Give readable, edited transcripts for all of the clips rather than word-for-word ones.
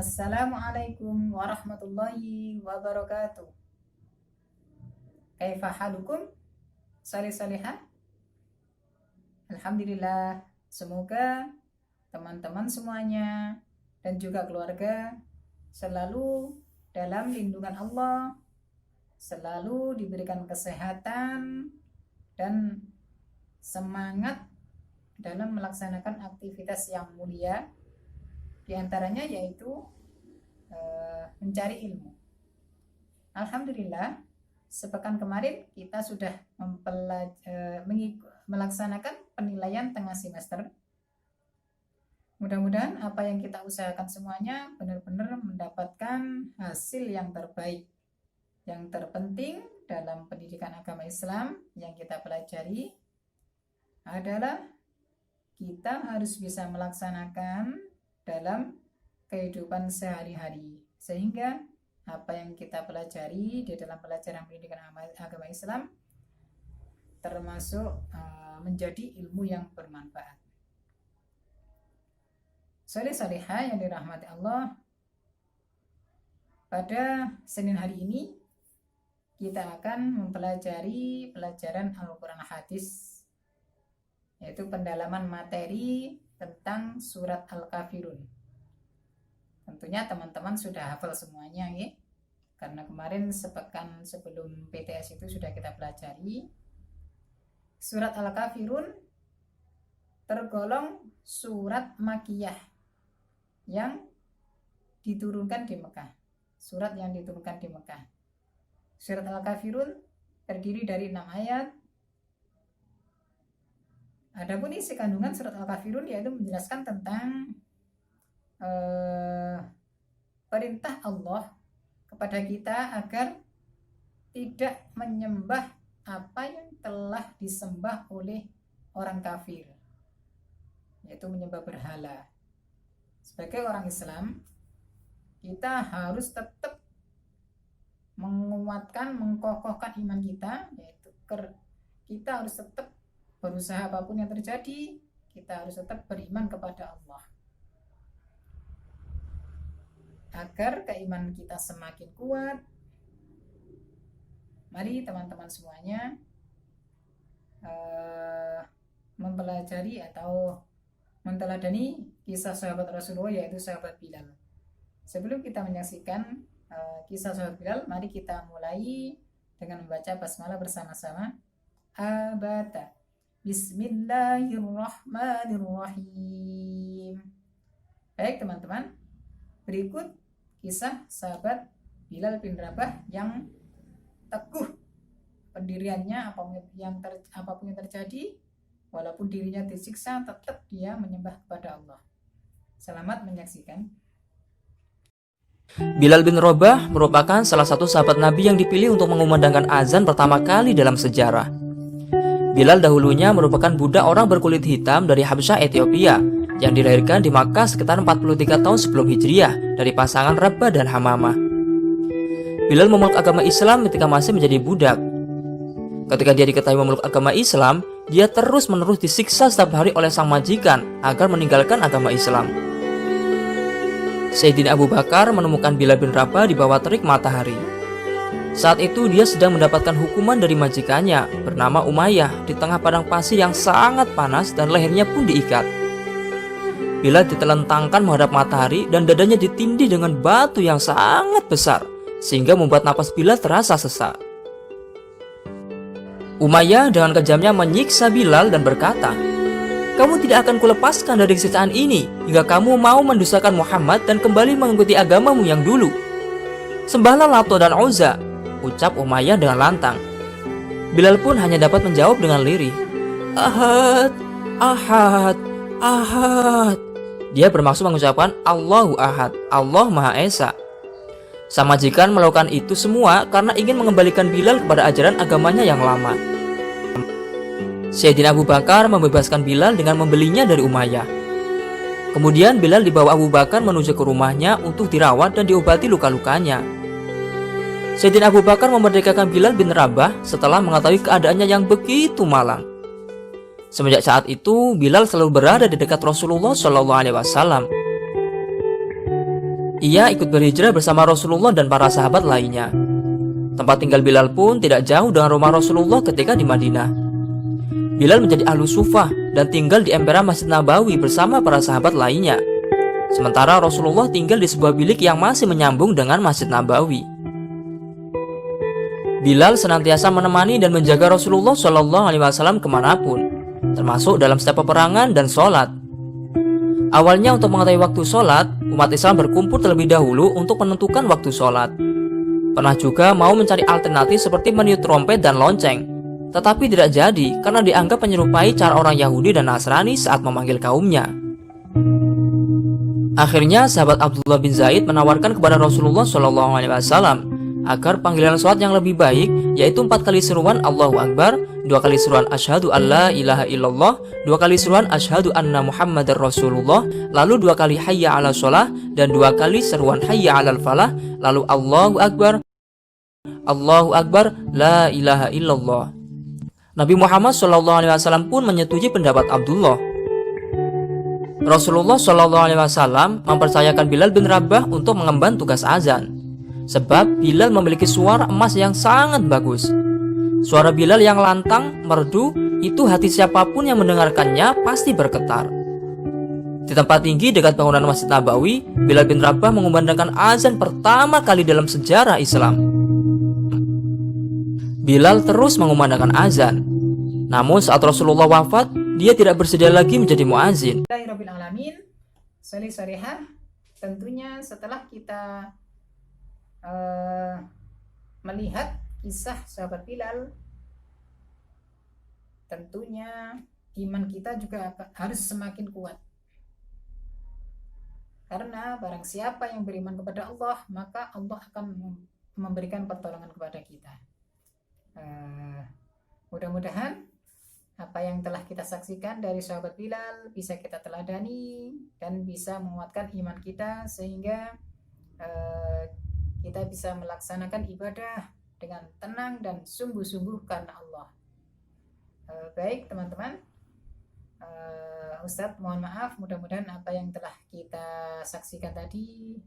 Assalamualaikum warahmatullahi wabarakatuh. Kaifa halukum? Salih-salihah? Alhamdulillah. Semoga teman-teman semuanya dan juga keluarga selalu dalam lindungan Allah, selalu diberikan kesehatan dan semangat dalam melaksanakan aktivitas yang mulia, di antaranya yaitu mencari ilmu. Alhamdulillah, sepekan kemarin kita sudah melaksanakan penilaian tengah semester. Mudah-mudahan apa yang kita usahakan semuanya benar-benar mendapatkan hasil yang terbaik. Yang terpenting dalam pendidikan agama Islam yang kita pelajari adalah kita harus bisa melaksanakan dalam kehidupan sehari-hari, sehingga apa yang kita pelajari di dalam pelajaran pendidikan agama Islam termasuk menjadi ilmu yang bermanfaat. Salih-salihah yang dirahmati Allah, pada Senin hari ini kita akan mempelajari pelajaran Al-Quran Hadis, yaitu pendalaman materi tentang surat Al-Kafirun. Tentunya teman-teman sudah hafal semuanya ya, karena kemarin sepekan sebelum PTS itu sudah kita pelajari. Surat Al-Kafirun tergolong surat Makkiyah yang diturunkan di Mekah. Surat yang diturunkan di Mekah. Surat Al-Kafirun terdiri dari 6 ayat. Adapun isi kandungan surat Al-Kafirun yaitu menjelaskan tentang perintah Allah kepada kita agar tidak menyembah apa yang telah disembah oleh orang kafir, yaitu menyembah berhala. Sebagai orang Islam, kita harus tetap menguatkan, mengkokohkan iman kita, yaitu kita harus tetap berusaha apapun yang terjadi, kita harus tetap beriman kepada Allah. Agar keimanan kita semakin kuat, mari teman-teman semuanya mempelajari atau menteladani kisah sahabat Rasulullah, yaitu sahabat Bilal. Sebelum kita menyaksikan kisah sahabat Bilal, mari kita mulai dengan membaca basmalah bersama-sama. Abata. Bismillahirrahmanirrahim. Baik teman-teman, berikut kisah sahabat Bilal bin Rabah yang teguh pendiriannya, apapun yang terjadi, walaupun dirinya disiksa, tetap dia menyembah kepada Allah. Selamat menyaksikan. Bilal bin Rabah merupakan salah satu sahabat Nabi yang dipilih untuk mengumandangkan azan pertama kali dalam sejarah. Bilal dahulunya merupakan budak orang berkulit hitam dari Habsyah, Ethiopia, yang dilahirkan di Makkah sekitar 43 tahun sebelum Hijriah dari pasangan Rabah dan Hamamah. Bilal memeluk agama Islam ketika masih menjadi budak. Ketika dia diketahui memeluk agama Islam, dia terus-menerus disiksa setiap hari oleh sang majikan agar meninggalkan agama Islam. Sayyidina Abu Bakar menemukan Bilal bin Rabah di bawah terik matahari. Saat itu dia sedang mendapatkan hukuman dari majikannya bernama Umayyah di tengah padang pasir yang sangat panas dan lehernya pun diikat. Bilal ditelentangkan menghadap matahari dan dadanya ditindih dengan batu yang sangat besar sehingga membuat napas Bilal terasa sesak. Umayyah dengan kejamnya menyiksa Bilal dan berkata, "Kamu tidak akan kulepaskan dari siksaan ini hingga kamu mau mendustakan Muhammad dan kembali mengikuti agamamu yang dulu. Sembahlah Lato dan Uzza," ucap Umayyah dengan lantang. Bilal pun hanya dapat menjawab dengan lirih, "Ahad, Ahad, Ahad." Dia bermaksud mengucapkan Allahu Ahad, Allah Maha Esa. Sang majikan melakukan itu semua karena ingin mengembalikan Bilal kepada ajaran agamanya yang lama. Sayyidina Abu Bakar membebaskan Bilal dengan membelinya dari Umayyah. Kemudian Bilal dibawa Abu Bakar menuju ke rumahnya untuk dirawat dan diobati luka-lukanya. Sayyidina Abu Bakar memerdekakan Bilal bin Rabah setelah mengetahui keadaannya yang begitu malang. Semenjak saat itu, Bilal selalu berada di dekat Rasulullah SAW. Ia ikut berhijrah bersama Rasulullah dan para sahabat lainnya. Tempat tinggal Bilal pun tidak jauh dengan rumah Rasulullah ketika di Madinah. Bilal menjadi ahlu sufah dan tinggal di emperan Masjid Nabawi bersama para sahabat lainnya. Sementara Rasulullah tinggal di sebuah bilik yang masih menyambung dengan Masjid Nabawi. Bilal senantiasa menemani dan menjaga Rasulullah Shallallahu Alaihi Wasallam kemanapun, termasuk dalam setiap peperangan dan sholat. Awalnya untuk mengetahui waktu sholat, umat Islam berkumpul terlebih dahulu untuk menentukan waktu sholat. Pernah juga mau mencari alternatif seperti meniup trompet dan lonceng, tetapi tidak jadi karena dianggap menyerupai cara orang Yahudi dan Nasrani saat memanggil kaumnya. Akhirnya sahabat Abdullah bin Zaid menawarkan kepada Rasulullah SAW agar panggilan sholat yang lebih baik yaitu 4 kali seruan Allahu Akbar, 2 kali seruan Asyhadu alla ilaha illallah, 2 kali seruan Asyhadu anna Muhammadar Rasulullah, lalu 2 kali hayya ala sholah, dan 2 kali seruan hayya alal falah, lalu Allahu Akbar, la ilaha illallah. Nabi Muhammad SAW pun menyetujui pendapat Abdullah. Rasulullah SAW mempercayakan Bilal bin Rabah untuk mengemban tugas azan. Sebab Bilal memiliki suara emas yang sangat bagus. Suara Bilal yang lantang, merdu, itu hati siapapun yang mendengarkannya pasti bergetar. Di tempat tinggi dekat bangunan Masjid Nabawi, Bilal bin Rabah mengumandangkan azan pertama kali dalam sejarah Islam. Bilal terus mengumandangkan azan. Namun saat Rasulullah wafat, dia tidak bersedia lagi menjadi muazin. Bismillahirrahmanirrahim. Solih-solihah, tentunya setelah kita melihat kisah sahabat Bilal, tentunya iman kita juga harus semakin kuat, karena barang siapa yang beriman kepada Allah, maka Allah akan memberikan pertolongan kepada kita. Mudah-mudahan apa yang telah kita saksikan dari sahabat Bilal bisa kita teladani dan bisa menguatkan iman kita, sehingga kita bisa melaksanakan ibadah dengan tenang dan sungguh-sungguh karena Allah. Baik teman-teman, Ustadz mohon maaf, mudah-mudahan apa yang telah kita saksikan tadi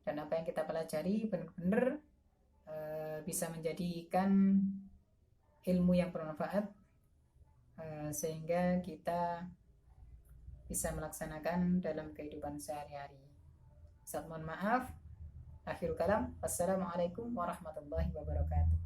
dan apa yang kita pelajari benar-benar bisa menjadikan ilmu yang bermanfaat, sehingga kita bisa melaksanakan dalam kehidupan sehari-hari. Ustadz mohon maaf. Akhirul kalam. Wassalamualaikum warahmatullahi wabarakatuh.